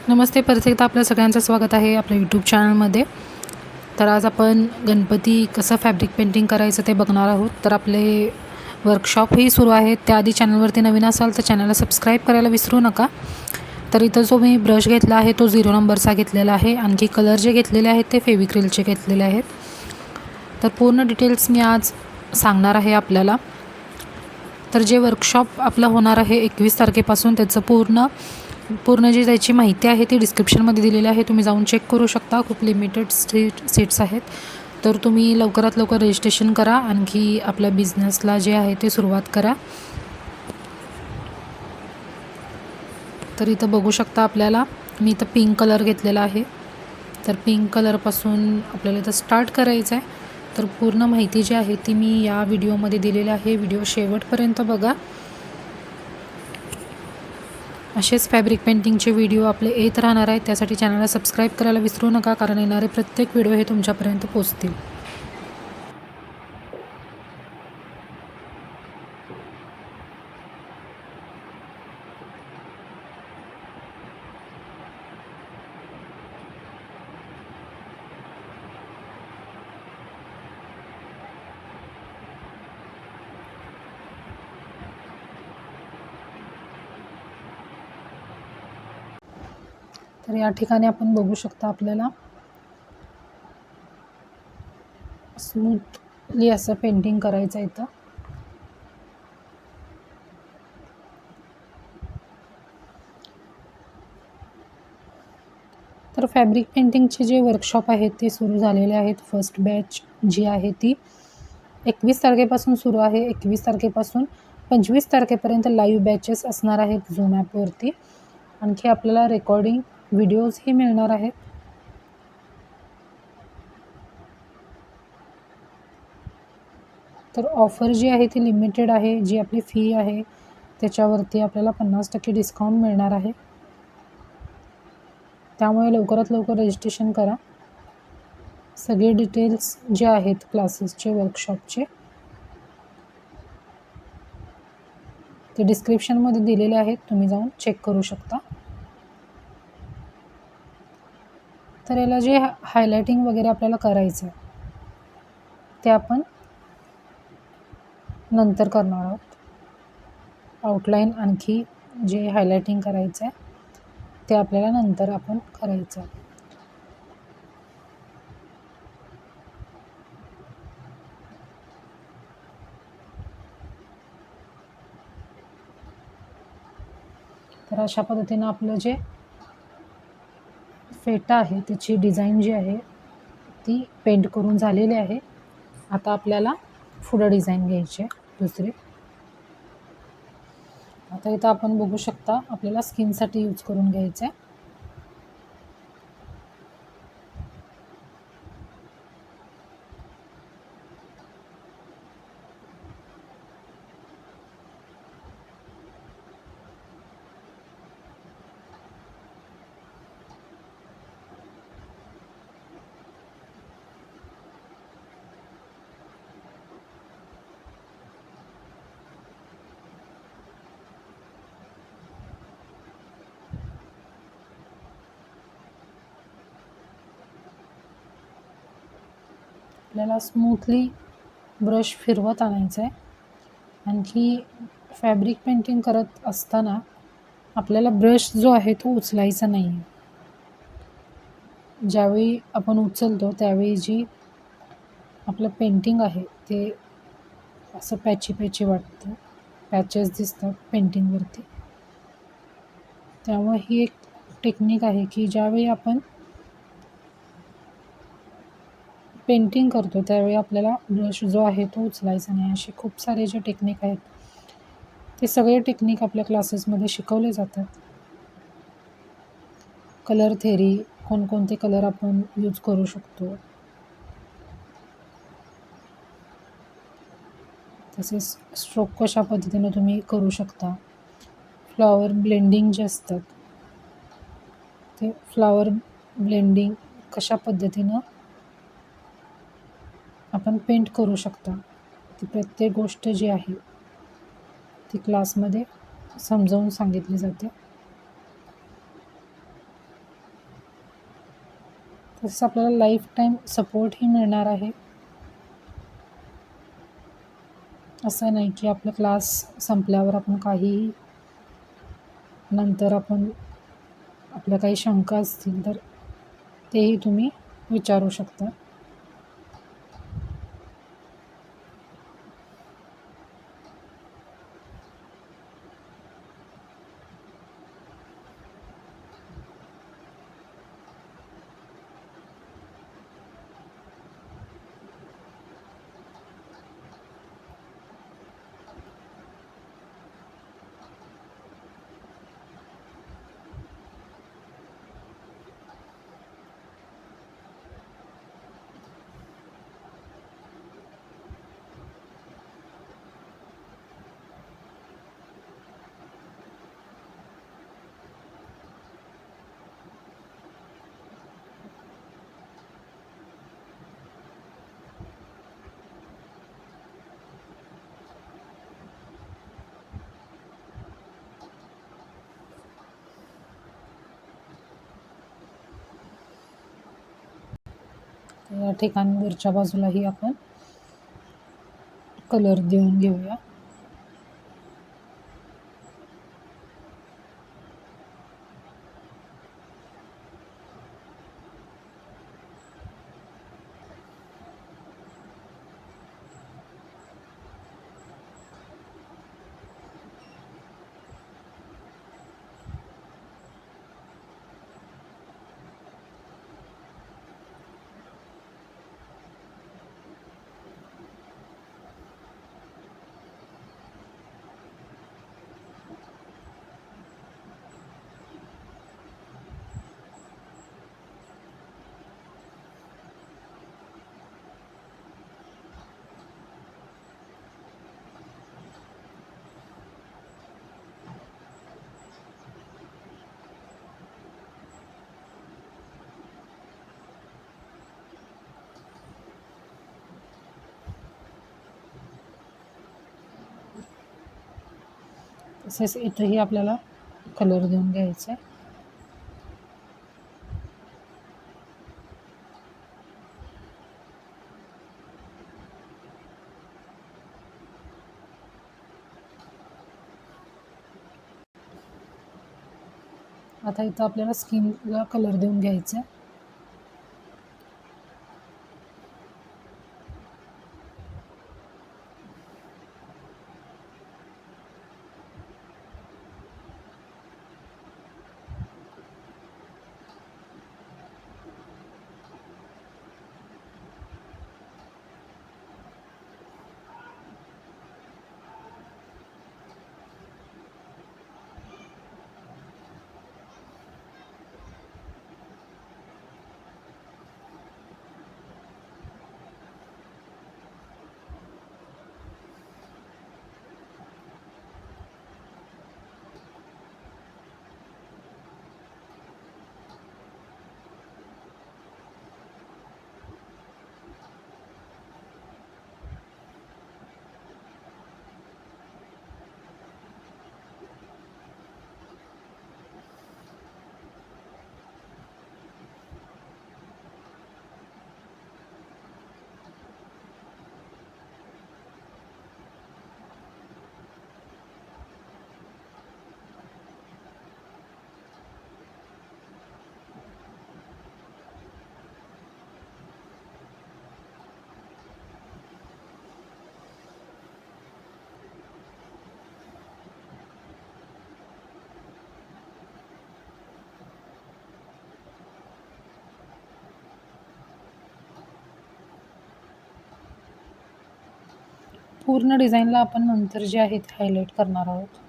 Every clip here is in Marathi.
नमस्ते. परत एकदा आपल्या सगळ्यांचं स्वागत आहे आपल्या यूट्यूब चॅनलमध्ये. तर आज आपण गणपती कसं फॅब्रिक पेंटिंग करायचं ते बघणार आहोत. तर आपले वर्कशॉपही सुरू आहेत. त्याआधी चॅनलवरती नवीन असाल तर चॅनलला सबस्क्राईब करायला विसरू नका. तर इथं जो मी ब्रश घेतला आहे तो 0 नंबरचा घेतलेला आहे. आणखी कलर जे घेतलेले आहेत ते फेविक्रिलचे घेतलेले आहेत. तर पूर्ण डिटेल्स मी आज सांगणार आहे आपल्याला. तर जे वर्कशॉप आपलं होणार आहे 21 तारखेपासून त्याचं पूर्ण जी त्याची माहिती आहे ती डिस्क्रिप्शनमध्ये दिलेली आहे. तुम्ही जाऊन चेक करू शकता. खूप लिमिटेड सीट्स आहेत. तर तुम्ही लवकरात लवकर रजिस्ट्रेशन करा. आणखी आपल्या बिझनेसला जे आहे ते सुरुवात करा. तर इथं बघू शकता आपल्याला मी इथं पिंक कलर घेतलेला आहे. तर पिंक कलरपासून आपल्याला इथं स्टार्ट करायचं आहे. तर पूर्ण माहिती जी आहे ती मी या व्हिडिओमध्ये दिलेली आहे. व्हिडिओ शेवटपर्यंत बघा. असेच फॅब्रिक पेंटिंगचे व्हिडिओ आपले येत राहणार आहेत. त्यासाठी चॅनलला सबस्क्राईब करायला विसरू नका, कारण येणारे प्रत्येक व्हिडिओ हे तुमच्यापर्यंत पोहोचतील. तर या ठिकाणी आपण बघू शकता आपल्याला स्मूथली असं पेंटिंग करायचं इथं. तर फॅब्रिक पेंटिंगचे जे वर्कशॉप आहेत ते सुरू झालेले आहेत. फर्स्ट बॅच जी आहे ती 21 तारखेपासून सुरू आहे. 21 तारखेपासून 25 तारखेपर्यंत लाईव्ह बॅचेस असणार आहेत झूम ॲपवरती. आणखी आपल्याला रेकॉर्डिंग व्हिडिओजही मिळणार आहेत. तर ऑफर जी आहे ती लिमिटेड आहे. जी आपली फी आहे त्याच्यावरती आपल्याला 50% डिस्काउंट मिळणार आहे. त्यामुळे लवकरात लवकर रजिस्ट्रेशन करा. सगळे डिटेल्स जे आहेत क्लासेसचे वर्कशॉपचे ते डिस्क्रिप्शनमध्ये दिलेले आहेत. तुम्ही जाऊन चेक करू शकता. तर याला जे हायलायटिंग वगैरे आपल्याला करायचं आहे ते आपण नंतर करणार आहोत. आउटलाईन आणखी जे हायलायटिंग करायचं आहे ते आपल्याला नंतर आपण करायचं आहे. तर अशा पद्धतीनं आपलं जे फेटा आहे त्याची डिझाईन जी आहे ती पेंट करून झालेली आहे. आता आपल्याला पुढं डिझाईन घ्यायची आहे दुसरी. आता इथं आपण बघू शकता आपल्याला स्किनसाठी यूज करून घ्यायचं आहे. आपल्याला स्मूथली ब्रश फिरवत आणायचं आहे. आणखी फॅब्रिक पेंटिंग करत असताना आपल्याला ब्रश जो आहे तो उचलायचा नाही आहे. ज्यावेळी आपण उचलतो त्यावेळी जी आपलं पेंटिंग आहे ते असं पॅची वाटतं. पॅचेस दिसतात पेंटिंगवरती. त्यामुळे ही एक टेक्निक आहे की ज्यावेळी आपण पेंटिंग करतो त्यावेळी आपल्याला ब्रश जो आहे तो उचलायचा नाही. असे खूप सारे जे टेक्निक आहेत ते सगळे टेक्निक आपल्या क्लासेसमध्ये शिकवले जातात. कलर थेरी, कोणकोणते कलर आपण यूज करू शकतो, तसेच स्ट्रोक कशा पद्धतीनं तुम्ही करू शकता. फ्लॉवर ब्लेंडिंग जे असतात ते फ्लॉवर ब्लेंडिंग कशा पद्धतीनं आपण पेंट करू शकता, ती प्रत्येक गोष्ट जी आहे ती क्लासमध्ये समजावून सांगितली जाते. तसंच आपल्याला लाईफ टाईम सपोर्टही मिळणार आहे. असं नाही की आपला क्लास संपल्यावर आपण काहीही, नंतर आपण आपल्या काही शंका असतील तर तेही तुम्ही विचारू शकता. या ठिकाणी वरच्या बाजूलाही आपण कलर देऊन घेऊया. तसेच इथंही आपल्याला कलर देऊन घ्यायचा आहे. आता इथं आपल्याला स्किनला कलर देऊन घ्यायचा आहे. पूर्ण डिझाईनला आपण नंतर जे आहे ते हायलाईट करणार आहोत.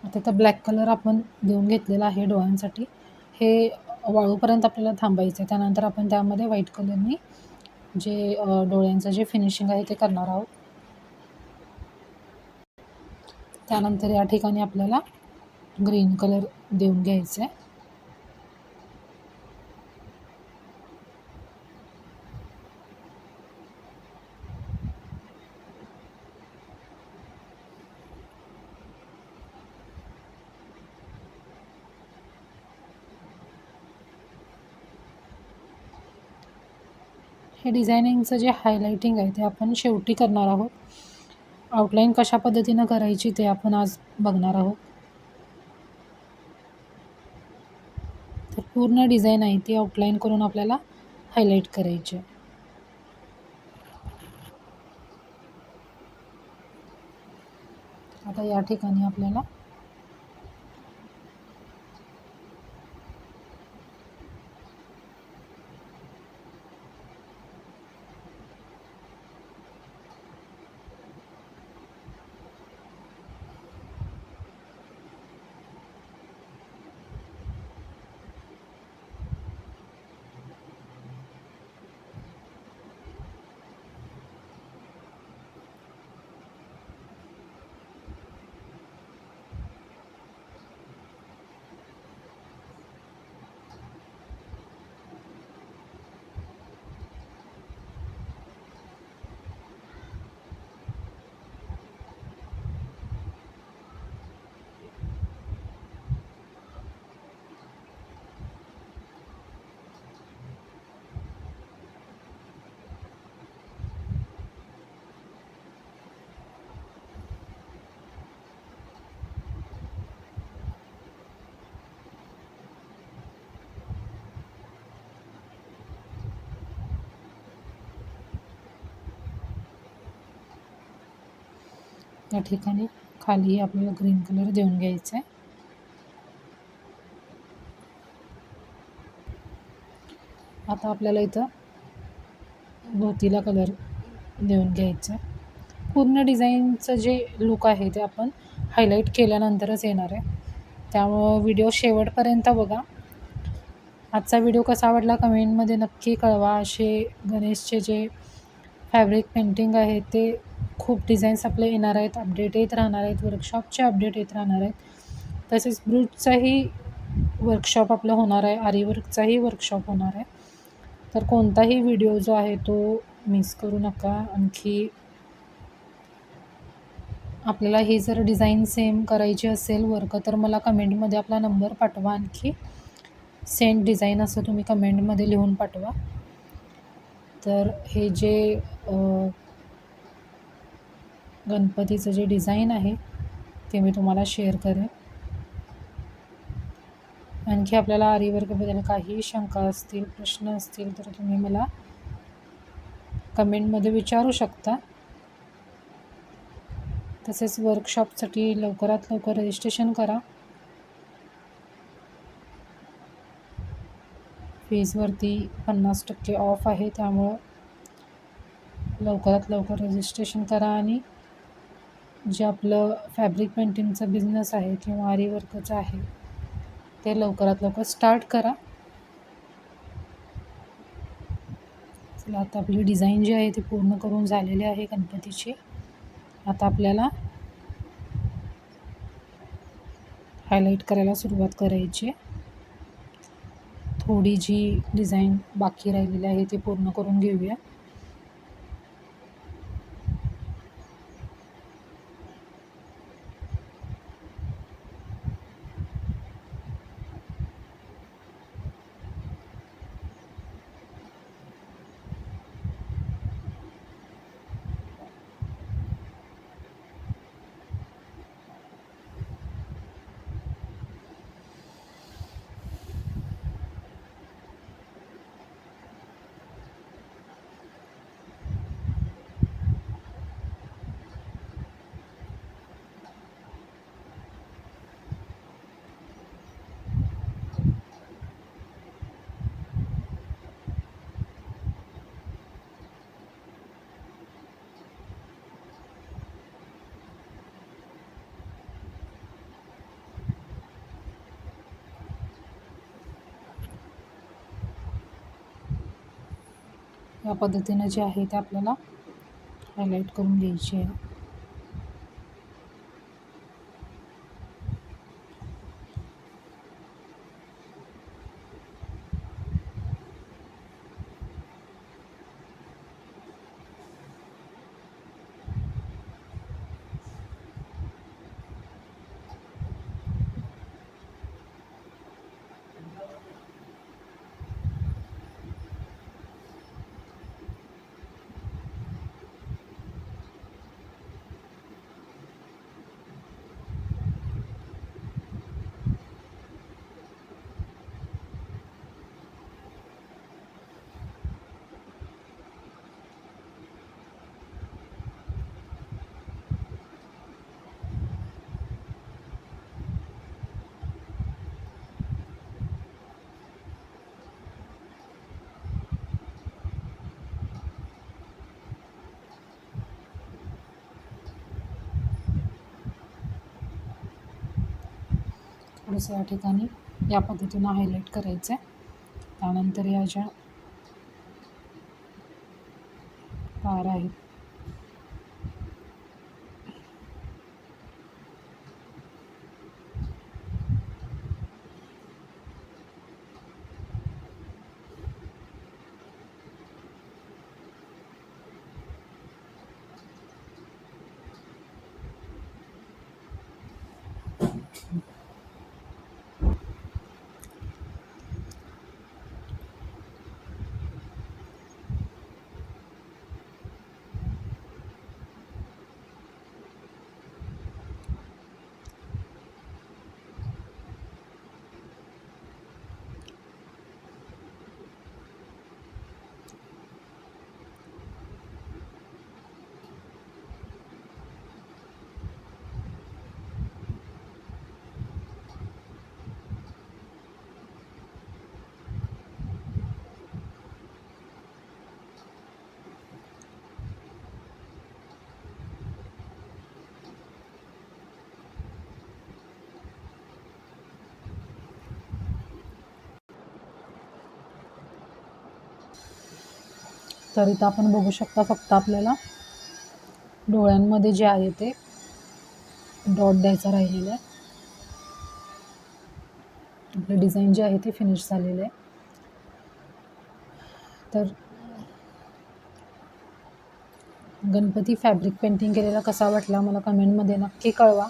आता तर ब्लॅक कलर आपण देऊन घेतलेला आहे डोळ्यांसाठी. हे वाळूपर्यंत आपल्याला थांबायचं आहे. त्यानंतर आपण त्यामध्ये व्हाईट कलरनी जे डोळ्यांचं जे फिनिशिंग आहे ते करणार आहोत. त्यानंतर या ठिकाणी आपल्याला ग्रीन कलर देऊन घ्यायचा आहे. हे डिझायनिंगचं जे हायलायटिंग आहे ते आपण शेवटी करणार आहोत. आउटलाईन कशा पद्धतीनं करायची ते आपण आज बघणार आहोत. तर पूर्ण डिझाईन आहे ती आउटलाईन करून आपल्याला हायलाईट करायची आहे. आता या ठिकाणी आपल्याला या ठिकाणी खाली आपल्याला ग्रीन कलर देऊन घ्यायचा आहे. आता आपल्याला इथं धोतीला कलर देऊन घ्यायचा आहे. पूर्ण डिझाईनचं जे लुक आहे ते आपण हायलाईट केल्यानंतरच येणार आहे. त्यामुळं व्हिडिओ शेवटपर्यंत बघा. आजचा व्हिडिओ कसा वाटला कमेंटमध्ये नक्की कळवा. असे गणेशचे जे फॅब्रिक पेंटिंग आहे ते खूप डिझाईन्स आपले येणार आहेत, अपडेट येत राहणार आहेत, वर्कशॉपचे अपडेट येत राहणार आहेत. तसेच ब्रूचचाही वर्कशॉप आपलं होणार आहे, आरीवर्कचाही वर्कशॉप होणार आहे. तर कोणताही व्हिडिओ जो आहे तो मिस करू नका. आणखी आपल्याला ही जर डिझाईन सेम करायची असेल वर्क तर मला कमेंटमध्ये आपला नंबर पाठवा. आणखी सेंड डिझाईन असं तुम्ही कमेंटमध्ये लिहून पाठवा. तर हे जे गणपतीचं जे डिझाईन आहे ते मी तुम्हाला शेअर करेन. आणखी आपल्याला आरीवर्कबद्दल काही शंका असतील, प्रश्न असतील तर तुम्ही मला कमेंटमध्ये विचारू शकता. तसेच वर्कशॉपसाठी लवकरात लवकर रजिस्ट्रेशन करा. फीजवरती 50% ऑफ आहे, त्यामुळं लवकरात लवकर रजिस्ट्रेशन करा. आणि जे आपलं फॅब्रिक पेंटिंगचं बिझनेस आहे किंवा आरीवर्कचं आहे ते लवकरात लवकर स्टार्ट करा. चला, आता आपली डिझाईन जी आहे ती पूर्ण करून झालेली आहे गणपतीची. आता आपल्याला हायलाईट करायला सुरुवात करायची. थोडी जी डिझाईन बाकी राहिलेली आहे ती पूर्ण करून घेऊया. या पद्धतीनं जे आहे ते आपल्याला हायलाईट करून घ्यायची आहे. थोडंसं या ठिकाणी या पद्धतीनं हायलाईट करायचं आहे. त्यानंतर या ज्या तारा आहेत तर इथं आपण बघू शकता फक्त आपल्याला डोळ्यांमध्ये जे आहे ते डॉट द्यायचा राहिलेला आहे. आपलं डिझाईन जे आहे ते फिनिश झालेलं आहे. तर गणपती फॅब्रिक पेंटिंग केलेला कसा वाटला मला कमेंटमध्ये नक्की कळवा.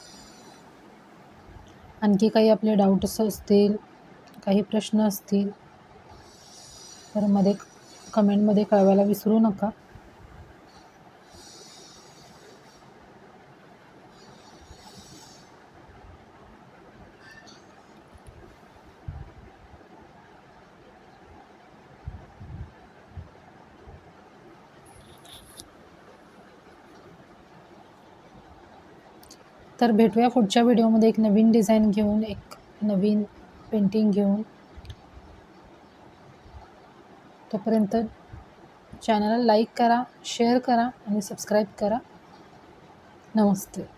आणखी काही आपले डाऊट्स असतील, काही प्रश्न असतील तर कमेंटमध्ये कळवायला विसरू नका. तर भेटूया पुढच्या व्हिडिओमध्ये एक नवीन डिझाईन घेऊन, एक नवीन पेंटिंग घेऊन. तोपर्यंत चॅनलला लाईक करा, शेअर करा आणि सबस्क्राईब करा. नमस्ते.